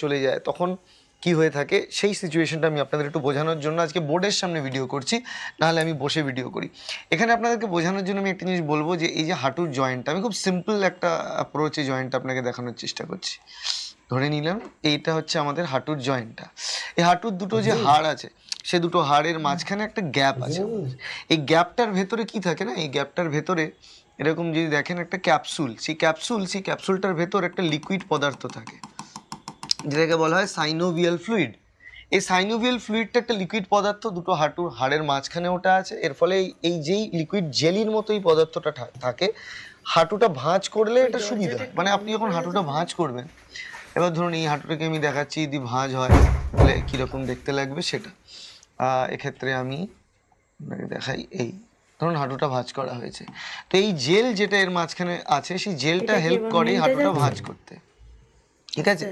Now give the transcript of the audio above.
চলে যায় তখন কি হয়ে থাকে সেই সিচুয়েশনটা আমি আপনাদের একটু বোঝানোর জন্য আজকে বোর্ডের সামনে ভিডিও করছি, নাহলে আমি বসে ভিডিও করি। এখানে আপনাদেরকে বোঝানোর জন্য আমি একটা জিনিস বলবো যে এই যে হাঁটুর জয়েন্টটা, আমি খুব সিম্পল একটা অ্যাপ্রোচে জয়েন্টটা আপনাকে দেখানোর চেষ্টা করছি। ধরে নিলাম এইটা হচ্ছে আমাদের হাঁটুর জয়েন্টটা। এই হাঁটুর দুটো যে হাড় আছে, সে দুটো হাড়ের মাঝখানে একটা গ্যাপ আছে। এই গ্যাপটার ভেতরে কি থাকে না, এই গ্যাপটার ভেতরে এরকম যদি দেখেন একটা ক্যাপসুল, সেই ক্যাপসুলটার ভেতর একটা লিকুইড পদার্থ থাকে, যেটাকে বলা হয় সাইনোভিয়াল ফ্লুইড। এই সাইনোভিয়াল ফ্লুইডটা একটা লিকুইড পদার্থ, দুটো হাড়ের মাঝখানে ওটা আছে। এর ফলে এই যেই লিকুইড জেলির মতো এই পদার্থটা থাকে, হাঁটুটা ভাঁজ করলে এটা সুবিধা হয়। মানে আপনি যখন হাঁটুটা ভাঁজ করবেন, এবার ধরুন এই হাঁটুটাকে আমি দেখাচ্ছি, যদি ভাঁজ হয় তাহলে কীরকম দেখতে লাগবে সেটা। এক্ষেত্রে আমি আপনাকে দেখাই, এই ধরুন হাঁটুটা ভাঁজ করা হয়েছে, তো এই জেল যেটা এর মাঝখানে আছে সেই জেলটা হেল্প করে হাঁটুটা ভাঁজ করতে, ঠিক আছে।